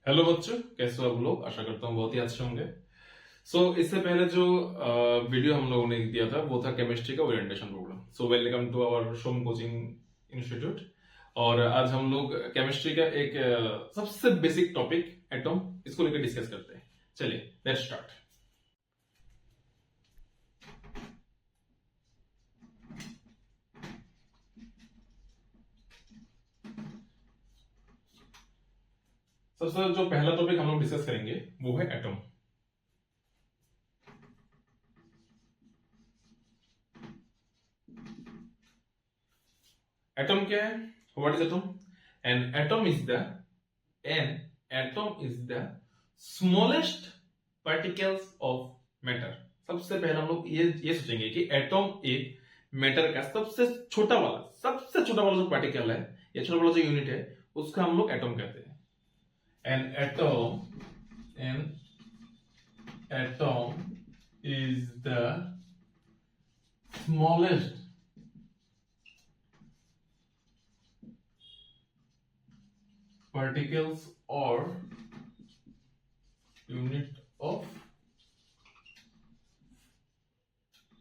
Hello बच्चों, कैसे हो आप लोग। आशा करता हूँ बहुत ही अच्छे होंगे। इससे पहले जो वीडियो हम लोगों ने दिया था वो था केमिस्ट्री का orientation program. Welcome to our Som coaching institute. और आज हम लोग केमिस्ट्री का एक सबसे बेसिक टॉपिक एटॉम, इसको लेकर डिस्कस करते हैं। चलिए लेट्स स्टार्ट। सबसे जो पहला टॉपिक हम लोग डिस्कस करेंगे वो है एटॉम। एटम क्या है? What is atom? N atom is the N atom is the smallest particles of matter. सबसे पहले हम लोग ये सोचेंगे कि एटम एक मैटर का सबसे छोटा वाला जो पार्टिकल है या छोटा वाला जो यूनिट है उसका हम लोग एटम कहते हैं। N atom is the smallest particles or unit of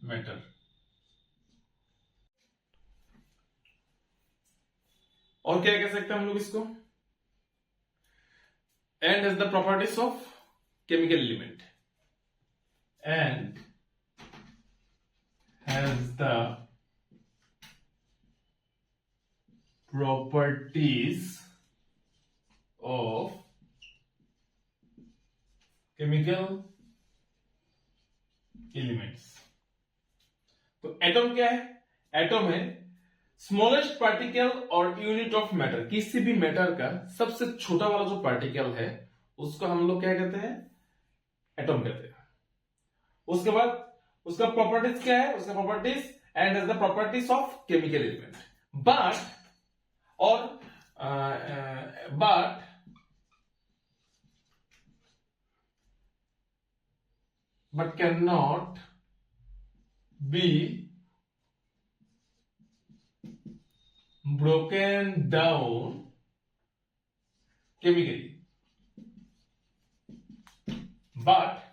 matter। और क्या कह सकते हैं हम लोग इसको? And has the properties of chemical element. And has the properties of chemical elements. तो एटम क्या है? एटम है स्मॉलेस्ट पार्टिकल और यूनिट ऑफ मैटर। किसी भी मैटर का सबसे छोटा वाला जो पार्टिकल है उसको हम लोग क्या कहते हैं? एटम कहते हैं। उसके बाद उसका प्रॉपर्टीज क्या है? उसका properties and as the properties of chemical element. But और but cannot be broken down chemically। but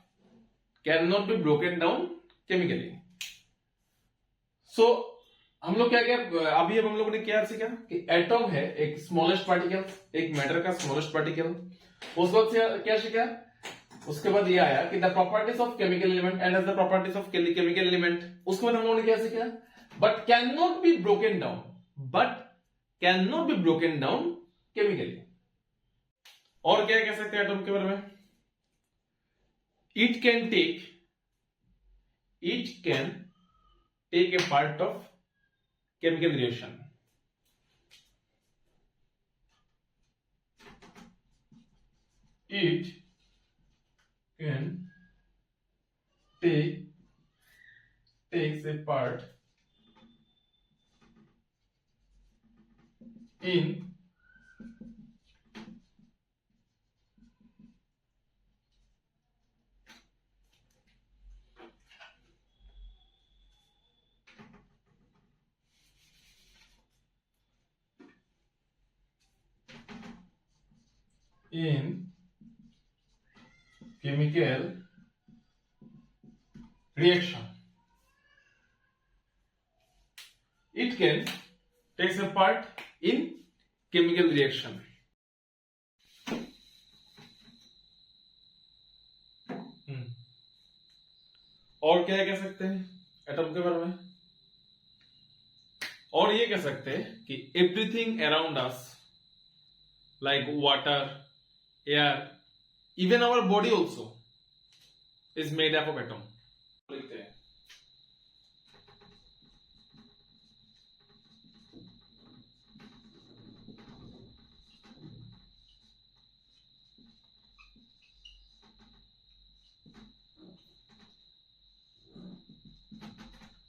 cannot be broken down chemically। हम लोग क्या क्या अभी अब हम लोगों ने क्या सीखा कि एटम है एक स्मॉलेस्ट पार्टिकल, एक मैटर का स्मॉलेस्ट पार्टिकल। उस वक्त क्या सीखा? उसके बाद ये आया कि the properties of chemical element and the properties of chemical element. उसके बाद हम लोगों ने क्या सीखा? But can not be broken down, chemically. और क्या कह सकते हैं एटम के बारे में? It can take a part of chemical reaction। It can takes a part in chemical reaction। It can takes a part in chemical reaction। और क्या कह सकते हैं एटम के बारे में? और ये कह सकते हैं कि everything around us like water, air, even our body also is made up of atom. लिखते हैं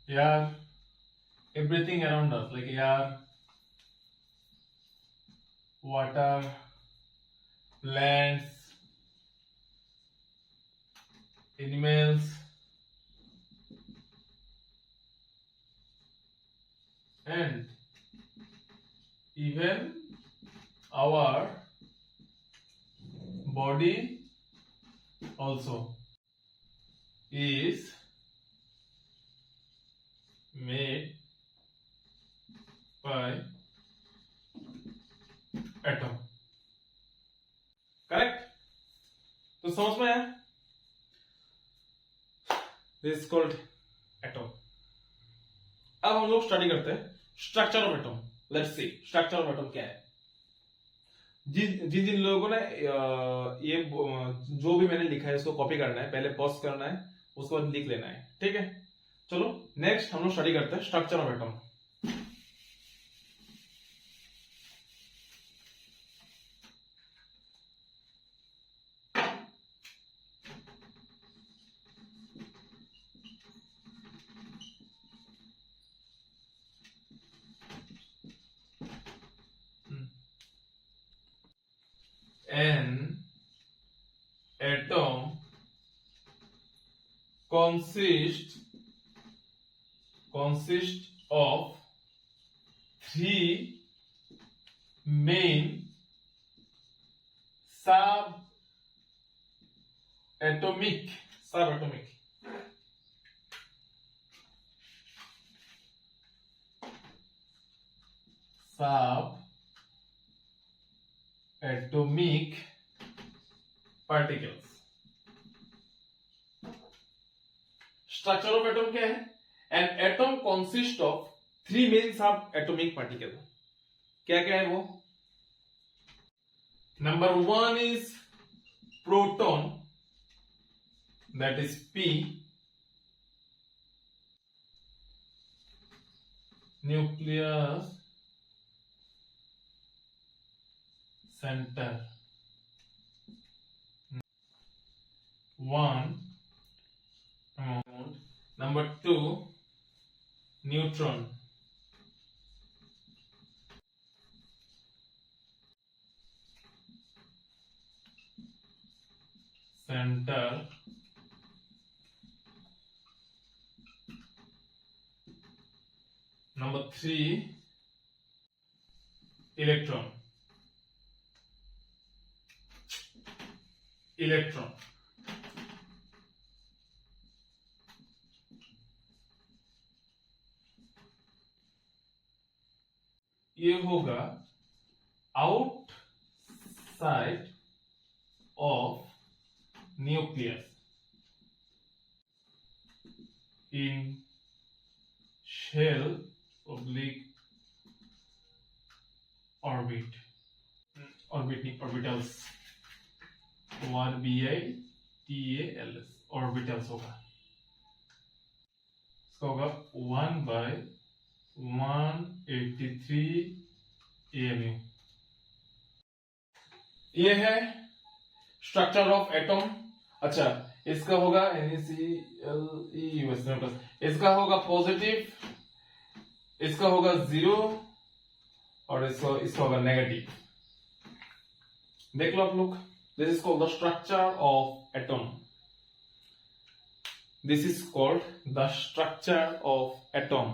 यार everything around us like air, water, plants, animals and even our body also is made by atom. Correct? तो समझ में आया? This is called atom. अब हम लोग स्टडी करते हैं structure of atom. Let's see structure of atom क्या है. जिन जिन लोगों ने ये जो भी मैंने लिखा है इसको कॉपी करना है, पहले पॉज करना है, उसके बाद लिख लेना है. ठीक है, चलो नेक्स्ट हम लोग स्टडी करते हैं structure of atom. An atom consists of three main subatomic particles. Structure of atom क्या है? An atom consist of three main सब एटॉमिक पार्टिकल. क्या क्या है वो? Number one is proton, that is P. Nucleus centre. One amount. Number two, neutron. Center. Number three, electron. ये होगा outside of nucleus in shell orbit. Orbitals ORBITALS orbitals होगा. इसका होगा 1/183 AMU. ये है स्ट्रक्चर ऑफ एटम. अच्छा, इसका होगा NaClEUS. इसका होगा पॉजिटिव, इसका होगा 0 और इसका होगा नेगेटिव. देख लो आप लोग. This is called the structure of atom. This is called the structure of atom.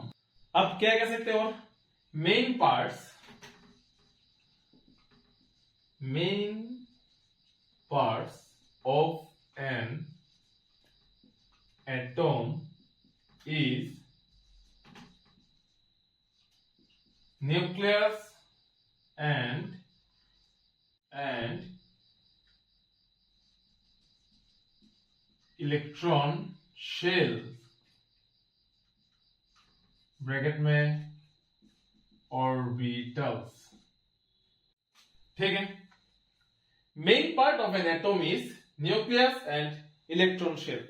अब क्या कह सकते हो? Main parts of an atom is nucleus and electron shell bracket में ऑर्बिटल्स. ठीक है. Main part of an atom is nucleus and electron shell.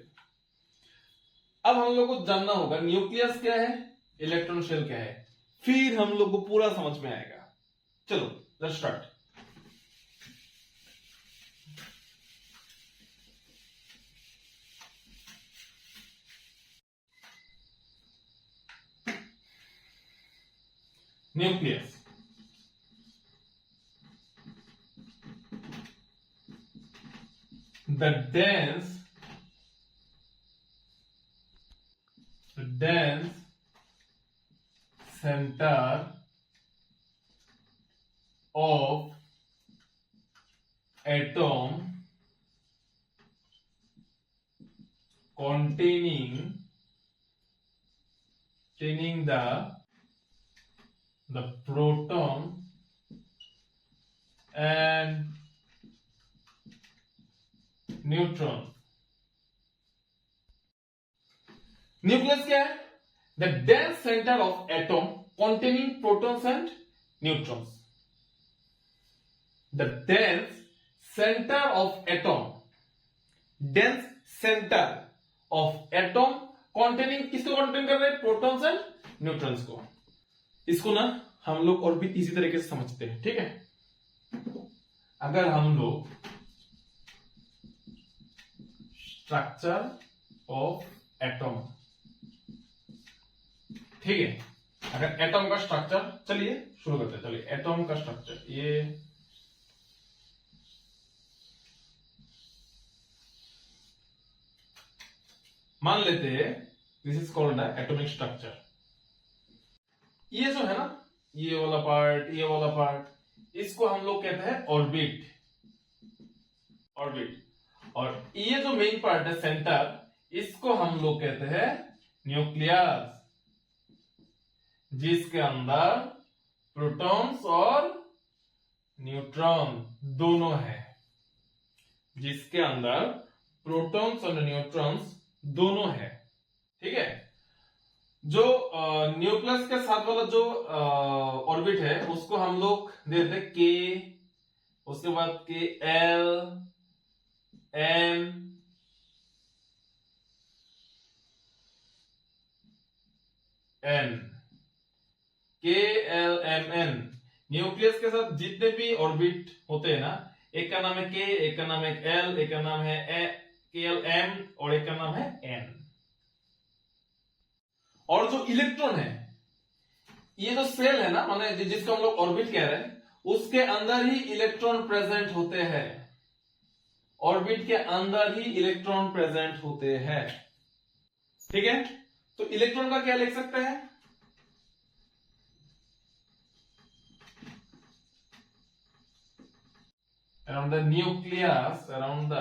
अब हम लोग को जानना होगा न्यूक्लियस क्या है, इलेक्ट्रॉन शेल क्या है, फिर हम लोग को पूरा समझ में आएगा. चलो let's start. Nucleus. The dense center of atom containing the proton and neutron. Nucleus क्या है? The dense center of atom containing protons and neutrons. The dense center of atom, dense center of atom containing, किसको contain कर रहे हैं? Protons and neutrons को. इसको ना हम लोग और भी इसी तरीके से समझते हैं, ठीक है? अगर हम लोग स्ट्रक्चर ऑफ एटम, ठीक है, अगर एटम का स्ट्रक्चर, चलिए शुरू करते हैं। चलिए एटम का स्ट्रक्चर, ये मान लेते हैं this is called atomic structure. ये जो है ना, ये वाला पार्ट, ये वाला पार्ट, इसको हम लोग कहते हैं ऑर्बिट। ऑर्बिट। और ये जो मेन पार्ट है सेंटर, इसको हम लोग कहते हैं न्यूक्लियस, जिसके अंदर प्रोटॉन्स और न्यूट्रॉन दोनों है, जिसके अंदर प्रोटॉन्स और न्यूट्रॉन्स दोनों है, ठीक है। जो न्यूक्लियस के साथ वाला जो ऑर्बिट है उसको हम लोग देते हैं के, उसके बाद के एल एम एन, के एल एम एन। न्यूक्लियस के साथ जितने भी ऑर्बिट होते हैं ना, एक का नाम है के, एक का नाम है एल, एक का नाम है के एल एम और एक का नाम है एन। और जो इलेक्ट्रॉन है, ये जो सेल है ना, माने जिसको हम लोग ऑर्बिट कह रहे हैं, उसके अंदर ही इलेक्ट्रॉन प्रेजेंट होते हैं। ऑर्बिट के अंदर ही इलेक्ट्रॉन प्रेजेंट होते हैं, ठीक है। तो इलेक्ट्रॉन का क्या लिख सकते हैं? Around the nucleus, around the,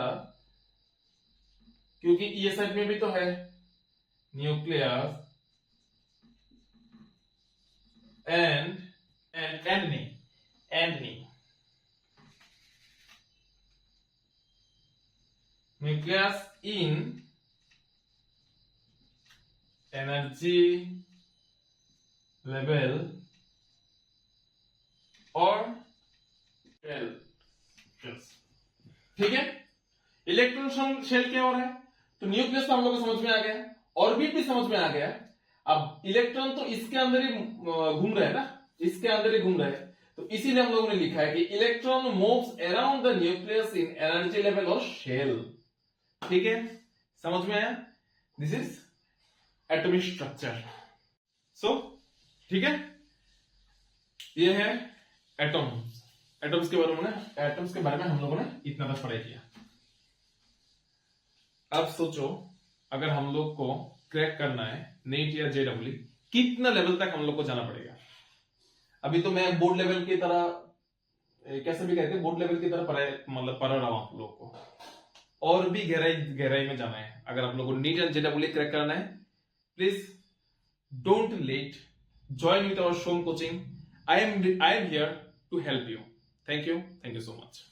क्योंकि ये साइड में भी तो है न्यूक्लियस एंड नहीं, न्यूक्लियस इन एनर्जी लेवल और ठीक है। इलेक्ट्रॉन शेल क्या हो रहा है? तो न्यूक्लियस तो हम लोग को समझ में आ गया, ऑर्बिट भी समझ में आ गया। अब इलेक्ट्रॉन तो इसके अंदर ही घूम रहे हैं ना, इसके अंदर ही घूम रहे हैं, तो इसीलिए हम लोगों ने लिखा है कि electron moves around the nucleus in energy level और शेल, ठीक है। समझ में आया? This is atomic structure. So ठीक है, ये है एटॉम्स। एटॉम्स के बारे में हम लोगों ने इतना तक पढ़ाई किया। अब सोचो, अगर हम लोग को क्रैक करना है नीट या जेडब्ल्यू, कितना लेवल तक हम लोग को जाना पड़ेगा? अभी तो मैं बोर्ड लेवल की तरह, कैसे भी कहते हैं, बोर्ड लेवल की तरह पढ़ा रहा हूं आप लोग को, और भी गहराई में जाना है। अगर आप लोग को नीट एंड जेडब्ल्यू क्रैक करना है, please don't let, join with our Shom coaching. I am here to help you. Thank you so much.